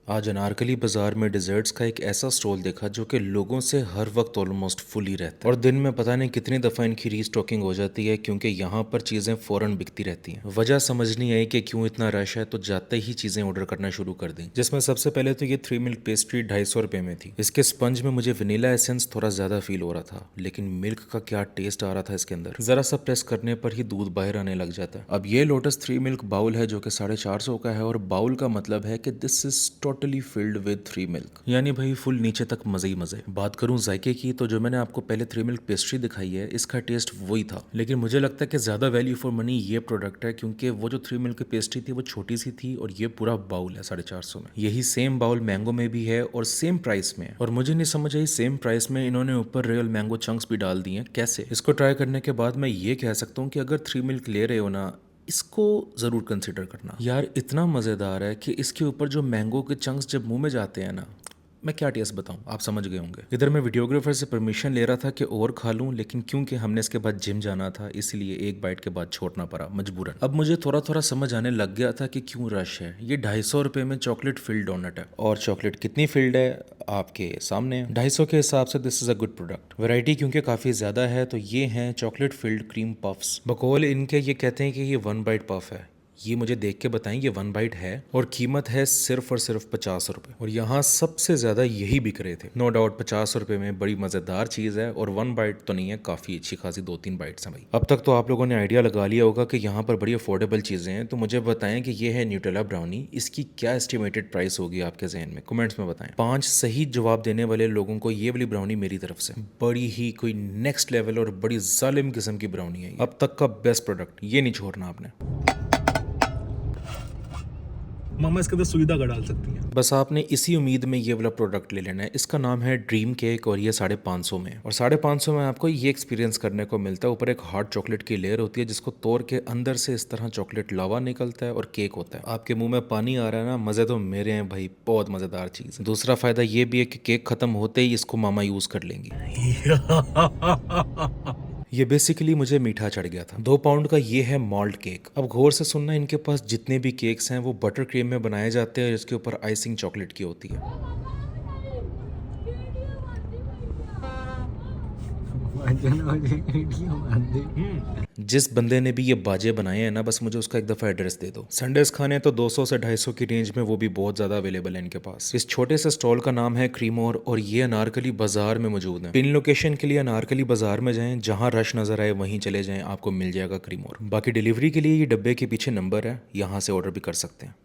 आज अनारकली बाजार में डिजर्ट्स का एक ऐसा स्टॉल देखा जो कि लोगों से हर वक्त ऑलमोस्ट फुल ही रहता है और दिन में पता नहीं कितनी दफ़ा इनकी रीस्टॉकिंग हो जाती है क्योंकि यहाँ पर चीज़ें फ़ौरन बिकती रहती हैं। वजह समझ नहीं आई कि क्यों इतना रश है, तो जाते ही चीज़ें ऑर्डर करना शुरू कर दी, जिसमें सबसे पहले तो ये 3 मिल्क पेस्ट्री 250 रुपये में थी। इसके स्पंज में मुझे वनीला एसेंस थोड़ा ज़्यादा फील हो रहा था, लेकिन मिल्क का क्या टेस्ट आ रहा था इसके अंदर। ज़रा सा प्रेस करने पर ही दूध बाहर आने लग जाता है। अब ये लोटस 3 मिल्क बाउल है जो कि 450 का है, और बाउल का मतलब है कि this is totally filled with 3 milk, यानी भाई फुल नीचे तक मजे ही मजे। बात करूं जायके की, तो जो मैंने आपको पहले 3 मिल्क पेस्ट्री दिखाई है इसका टेस्ट वही था, लेकिन मुझे लगता है कि ज्यादा वैल्यू फॉर मनी ये प्रोडक्ट है, क्योंकि वो जो 3 मिल्क की पेस्ट्री थी वो छोटी सी थी और ये पूरा बाउल है 450 में। यही सेम बाउल मैंगो में भी है और सेम प्राइस में है, और मुझे नहीं समझ आई सेम प्राइस में इन्होंने ऊपर रियल मैंगो चंक्स भी डाल दिए कैसे। इसको ट्राई करने के बाद मैं ये कह सकता हूँ कि अगर 3 मिल्क ले रहे हो ना, इसको ज़रूर कंसिडर करना यार। इतना मज़ेदार है कि इसके ऊपर जो मैंगो के चंक्स जब मुंह में जाते हैं ना, मैं क्या टेस्ट बताऊं, आप समझ गए होंगे। इधर मैं वीडियोग्राफर से परमिशन ले रहा था कि और खा लूं, लेकिन क्योंकि हमने इसके बाद जिम जाना था इसलिए एक बाइट के बाद छोड़ना पड़ा मजबूरन। अब मुझे थोड़ा थोड़ा समझ आने लग गया था कि क्यों रश है। ये 250 रुपये में चॉकलेट फिल्ड डोनट है, और चॉकलेट कितनी फिल्ड है आपके सामने है। 250 के हिसाब से this is a good product. Variety क्योंकि काफ़ी ज़्यादा है, तो ये हैं चॉकलेट फिल्ड क्रीम पफ्स। बकौल इनके ये कहते हैं कि ये 1 बाइट पफ है। ये मुझे देख के बताएं ये 1 बाइट है, और कीमत है सिर्फ और सिर्फ 50 रुपये, और यहाँ सबसे ज्यादा यही बिक रहे थे। नो डाउट 50 रुपये में बड़ी मजेदार चीज है, और 1 बाइट तो नहीं है, काफी अच्छी खासी 2-3 बाइट्स हैं भाई। अब तक तो आप लोगों ने आइडिया लगा लिया होगा कि यहाँ पर बड़ी अफोर्डेबल चीजें हैं, तो मुझे बताएं कि ये है न्यूटेला ब्राउनी, इसकी क्या एस्टिमेटेड प्राइस होगी आपके जहन में, कमेंट्स में बताएं। 5 सही जवाब देने वाले लोगों को ये वाली ब्राउनी मेरी तरफ से। बड़ी ही कोई नेक्स्ट लेवल और बड़ी जालिम किस्म की ब्राउनी है, अब तक का बेस्ट प्रोडक्ट, ये नहीं छोड़ना आपने। मामा इसके अंदर सुई धागा डाल सकती हैं। बस आपने इसी उम्मीद में ये वाला प्रोडक्ट ले लेना है। इसका नाम है ड्रीम केक, और ये 550 में, और 550 में आपको ये एक्सपीरियंस करने को मिलता है। ऊपर एक हार्ड चॉकलेट की लेयर होती है जिसको तोड़ के अंदर से इस तरह चॉकलेट लावा निकलता है और केक होता है। आपके मुंह में पानी आ रहा है ना, मजे तो मेरे हैं भाई, बहुत मजेदार चीज। दूसरा फायदा ये भी है कि केक खत्म होते ही इसको मामा यूज कर लेंगी। ये बेसिकली मुझे मीठा चढ़ गया था। 2 पाउंड का ये है मॉल्ट केक। अब गौर से सुनना, इनके पास जितने भी केक्स हैं वो बटर क्रीम में बनाए जाते हैं, जिसके ऊपर आइसिंग चॉकलेट की होती है। जिस बंदे ने भी ये बाजे बनाए हैं ना, बस मुझे उसका एक दफ़ा एड्रेस दे दो। संडेज खाने तो 200 से 250 की रेंज में, वो भी बहुत ज़्यादा अवेलेबल है इनके पास। इस छोटे से स्टॉल का नाम है क्रीमोर, और ये अनारकली बाजार में मौजूद है। पिन लोकेशन के लिए अनारकली बाजार में जाएं, जहां रश नजर आए वहीं चले जाएं, आपको मिल जाएगा क्रीमोर। बाकी डिलीवरी के लिए ये डब्बे के पीछे नंबर है, यहाँ से ऑर्डर भी कर सकते हैं।